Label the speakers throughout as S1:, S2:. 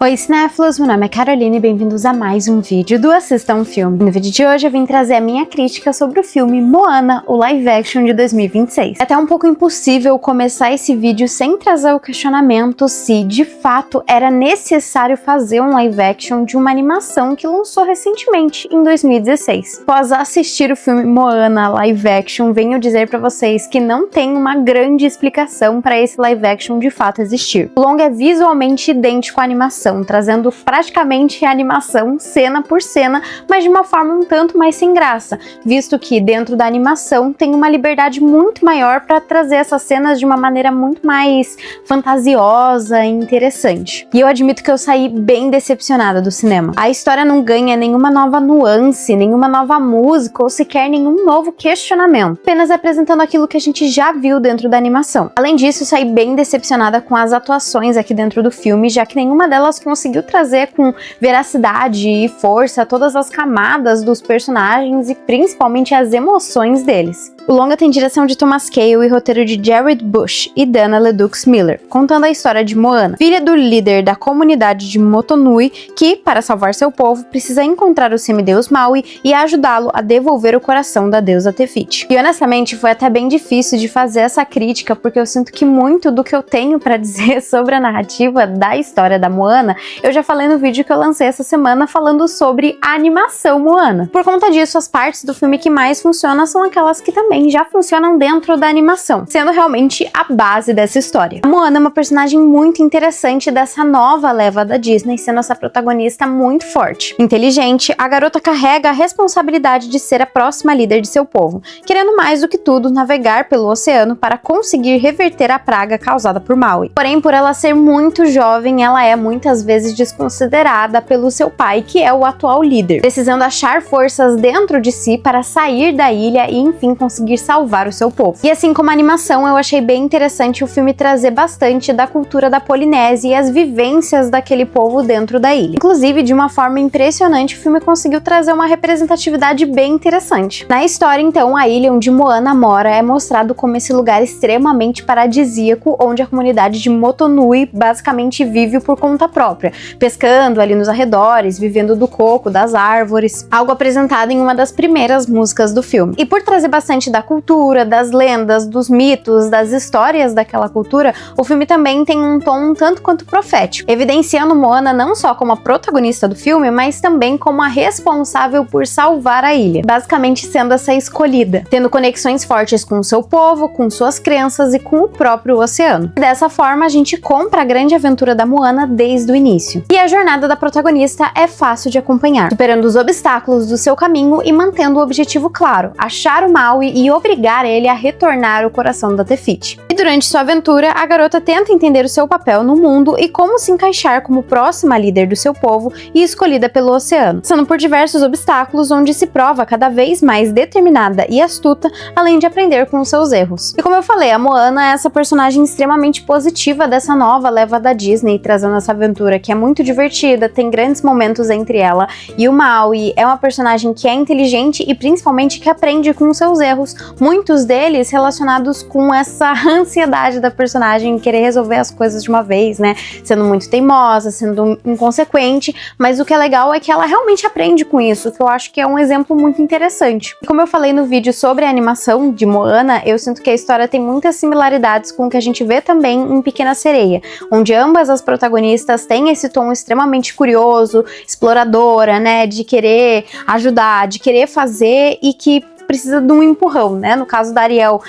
S1: Oi cinéfilos, meu nome é Caroline e bem-vindos a mais um vídeo do Assista um Filme. No vídeo de hoje eu vim trazer a minha crítica sobre o filme Moana, o live action de 2026. É até um pouco impossível começar esse vídeo sem trazer o questionamento se, de fato, era necessário fazer um live action de uma animação que lançou recentemente, em 2016. Após assistir o filme Moana live action, venho dizer pra vocês que não tem uma grande explicação para esse live action de fato existir. O longa é visualmente idêntico à animação, trazendo praticamente a animação cena por cena, mas de uma forma um tanto mais sem graça, visto que dentro da animação tem uma liberdade muito maior para trazer essas cenas de uma maneira muito mais fantasiosa e interessante. E eu admito que eu saí bem decepcionada do cinema. A história não ganha nenhuma nova nuance, nenhuma nova música ou sequer nenhum novo questionamento, apenas apresentando aquilo que a gente já viu dentro da animação. Além disso, eu saí bem decepcionada com as atuações aqui dentro do filme, já que nenhuma delas conseguiu trazer com veracidade e força todas as camadas dos personagens e principalmente as emoções deles. O longa tem direção de Thomas Kail e roteiro de Jared Bush e Dana Leduc Miller, contando a história de Moana, filha do líder da comunidade de Motonui, que, para salvar seu povo, precisa encontrar o semideus Maui e ajudá-lo a devolver o coração da deusa Te Fiti. E honestamente, foi até bem difícil de fazer essa crítica, porque eu sinto que muito do que eu tenho para dizer sobre a narrativa da história da Moana, eu já falei no vídeo que eu lancei essa semana falando sobre a animação Moana. Por conta disso, as partes do filme que mais funcionam são aquelas que também já funcionam dentro da animação, sendo realmente a base dessa história. A Moana é uma personagem muito interessante dessa nova leva da Disney, sendo essa protagonista muito forte. Inteligente, a garota carrega a responsabilidade de ser a próxima líder de seu povo, querendo mais do que tudo navegar pelo oceano para conseguir reverter a praga causada por Maui. Porém, por ela ser muito jovem, ela é muitas vezes desconsiderada pelo seu pai, que é o atual líder, precisando achar forças dentro de si para sair da ilha e enfim conseguir salvar o seu povo. E assim como a animação, eu achei bem interessante o filme trazer bastante da cultura da Polinésia e as vivências daquele povo dentro da ilha. Inclusive, de uma forma impressionante, o filme conseguiu trazer uma representatividade bem interessante. Na história, então, a ilha onde Moana mora é mostrado como esse lugar extremamente paradisíaco, onde a comunidade de Motonui basicamente vive por conta própria, pescando ali nos arredores, vivendo do coco, das árvores, algo apresentado em uma das primeiras músicas do filme. E por trazer bastante da cultura, das lendas, dos mitos, das histórias daquela cultura, o filme também tem um tom um tanto quanto profético, evidenciando Moana não só como a protagonista do filme, mas também como a responsável por salvar a ilha, basicamente sendo essa escolhida, tendo conexões fortes com o seu povo, com suas crenças e com o próprio oceano. E dessa forma, a gente compra a grande aventura da Moana desde o início. E a jornada da protagonista é fácil de acompanhar, superando os obstáculos do seu caminho e mantendo o objetivo claro: achar o Maui e obrigar ele a retornar o coração da Te Fiti. E durante sua aventura, a garota tenta entender o seu papel no mundo e como se encaixar como próxima líder do seu povo e escolhida pelo oceano, passando por diversos obstáculos onde se prova cada vez mais determinada e astuta, além de aprender com os seus erros. E como eu falei, a Moana é essa personagem extremamente positiva dessa nova leva da Disney, trazendo essa aventura que é muito divertida, tem grandes momentos entre ela e o Maui. É uma personagem que é inteligente e principalmente que aprende com os seus erros, muitos deles relacionados com essa ansiedade da personagem em querer resolver as coisas de uma vez, né? Sendo muito teimosa, sendo inconsequente, mas o que é legal é que ela realmente aprende com isso, que eu acho que é um exemplo muito interessante. E como eu falei no vídeo sobre a animação de Moana, eu sinto que a história tem muitas similaridades com o que a gente vê também em Pequena Sereia, onde ambas as protagonistas têm esse tom extremamente curioso, exploradora, né? De querer ajudar, de querer fazer e que precisa de um empurrão, né? No caso da Ariel,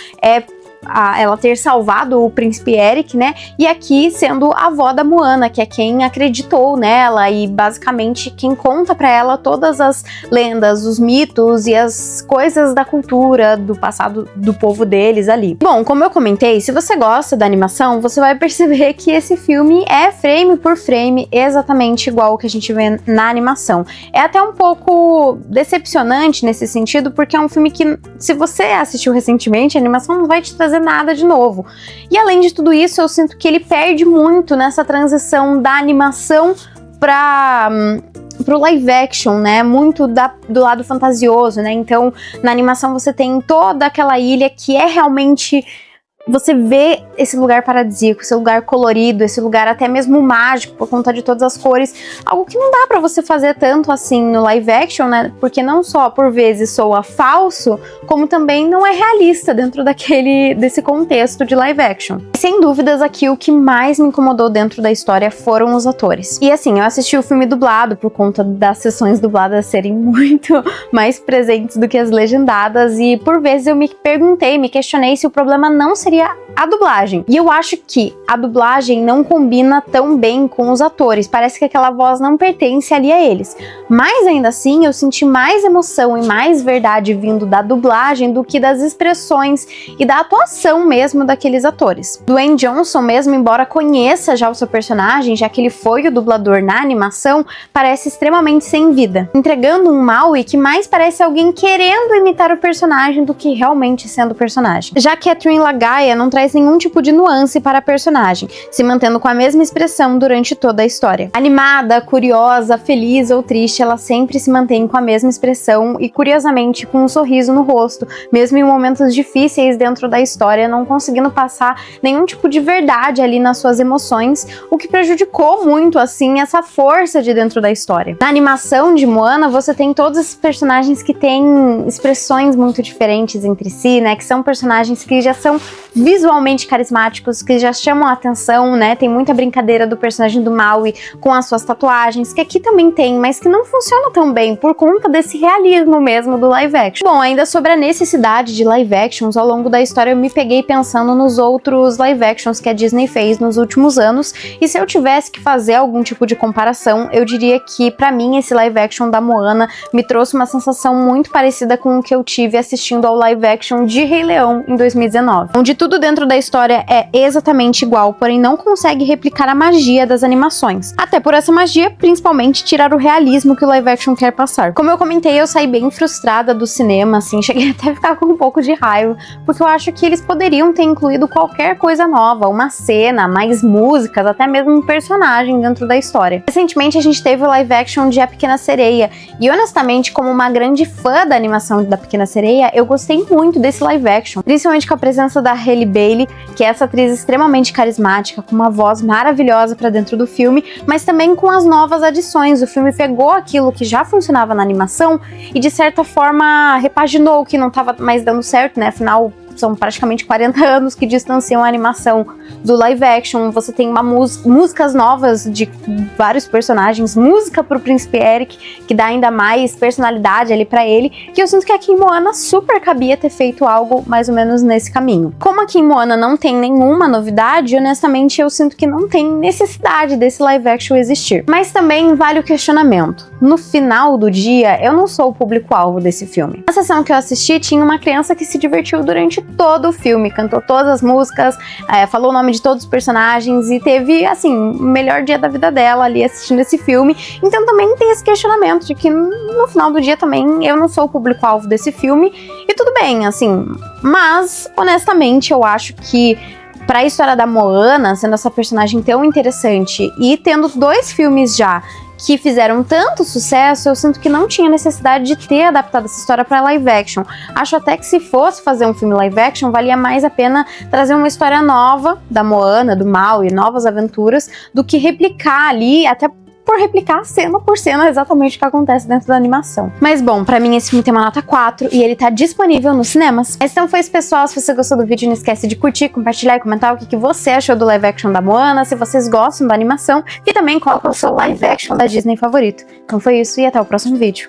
S1: ela ter salvado o príncipe Eric, né? E aqui sendo a avó da Moana, que é quem acreditou nela e basicamente quem conta pra ela todas as lendas, os mitos e as coisas da cultura, do passado do povo deles ali. Bom, como eu comentei, se você gosta da animação, você vai perceber que esse filme é frame por frame exatamente igual o que a gente vê na animação. É até um pouco decepcionante nesse sentido, porque é um filme que, se você assistiu recentemente, a animação não vai te trazer nada de novo. E além de tudo isso, eu sinto que ele perde muito nessa transição da animação pro live action, né, muito do lado fantasioso, né, então na animação você tem toda aquela ilha que é realmente você vê esse lugar paradisíaco, esse lugar colorido, esse lugar até mesmo mágico por conta de todas as cores, algo que não dá pra você fazer tanto assim no live action, né? Porque não só por vezes soa falso, como também não é realista dentro desse contexto de live action. Sem dúvidas, aqui o que mais me incomodou dentro da história foram os atores. E assim, eu assisti o filme dublado por conta das sessões dubladas serem muito mais presentes do que as legendadas, e por vezes eu me questionei se o problema não seria a dublagem. E eu acho que a dublagem não combina tão bem com os atores, parece que aquela voz não pertence ali a eles. Mas ainda assim, eu senti mais emoção e mais verdade vindo da dublagem do que das expressões e da atuação mesmo daqueles atores. Dwayne Johnson mesmo, embora conheça já o seu personagem, já que ele foi o dublador na animação, parece extremamente sem vida, entregando um Maui que mais parece alguém querendo imitar o personagem do que realmente sendo o personagem. Já que Catherine Lagaia não traz nenhum tipo de nuance para a personagem, se mantendo com a mesma expressão durante toda a história. Animada, curiosa, feliz ou triste, ela sempre se mantém com a mesma expressão e, curiosamente, com um sorriso no rosto, mesmo em momentos difíceis dentro da história, não conseguindo passar nenhum tipo de verdade ali nas suas emoções, o que prejudicou muito, assim, essa força de dentro da história. Na animação de Moana, você tem todos esses personagens que têm expressões muito diferentes entre si, né, que são personagens que já são visualmente carismáticos, que já chamam a atenção, né, tem muita brincadeira do personagem do Maui com as suas tatuagens, que aqui também tem, mas que não funciona tão bem por conta desse realismo mesmo do live action. Bom, ainda sobre a necessidade de live actions, ao longo da história eu me peguei pensando nos outros live actions que a Disney fez nos últimos anos, e se eu tivesse que fazer algum tipo de comparação, eu diria que pra mim esse live action da Moana me trouxe uma sensação muito parecida com o que eu tive assistindo ao live action de Rei Leão em 2019, onde tudo dentro da história é exatamente igual, porém não consegue replicar a magia das animações. Até por essa magia, principalmente, tirar o realismo que o live action quer passar. Como eu comentei, eu saí bem frustrada do cinema, assim, cheguei até a ficar com um pouco de raiva, porque eu acho que eles poderiam ter incluído qualquer coisa nova, uma cena, mais músicas, até mesmo um personagem dentro da história. Recentemente a gente teve o live action de A Pequena Sereia, e honestamente, como uma grande fã da animação da Pequena Sereia, eu gostei muito desse live action, principalmente com a presença da Halle Bailey, que é essa atriz extremamente carismática, com uma voz maravilhosa pra dentro do filme, mas também com as novas adições. O filme pegou aquilo que já funcionava na animação e de certa forma repaginou o que não estava mais dando certo, né? Afinal, são praticamente 40 anos que distanciam a animação do live action. Você tem músicas novas de vários personagens, música pro Príncipe Eric, que dá ainda mais personalidade ali pra ele, que eu sinto que aqui em Moana super cabia ter feito algo mais ou menos nesse caminho. Como aqui em Moana não tem nenhuma novidade, honestamente eu sinto que não tem necessidade desse live action existir. Mas também vale o questionamento. No final do dia, eu não sou o público-alvo desse filme. Na sessão que eu assisti, tinha uma criança que se divertiu durante todo o filme, cantou todas as músicas, falou o nome de todos os personagens e teve, assim, o melhor dia da vida dela ali assistindo esse filme. Então também tem esse questionamento de que no final do dia também eu não sou o público-alvo desse filme, e tudo bem, assim, mas honestamente eu acho que pra história da Moana, sendo essa personagem tão interessante e tendo 2 filmes já que fizeram tanto sucesso, eu sinto que não tinha necessidade de ter adaptado essa história para live action. Acho até que se fosse fazer um filme live action, valia mais a pena trazer uma história nova da Moana, do Maui, novas aventuras, do que replicar ali, até por replicar cena por cena exatamente o que acontece dentro da animação. Mas bom, pra mim esse filme tem uma nota 4 e ele tá disponível nos cinemas. Então foi isso, pessoal. Se você gostou do vídeo, não esquece de curtir, compartilhar e comentar o que você achou do live action da Moana, se vocês gostam da animação, e também qual é o seu live action da Disney favorito. Então foi isso e até o próximo vídeo.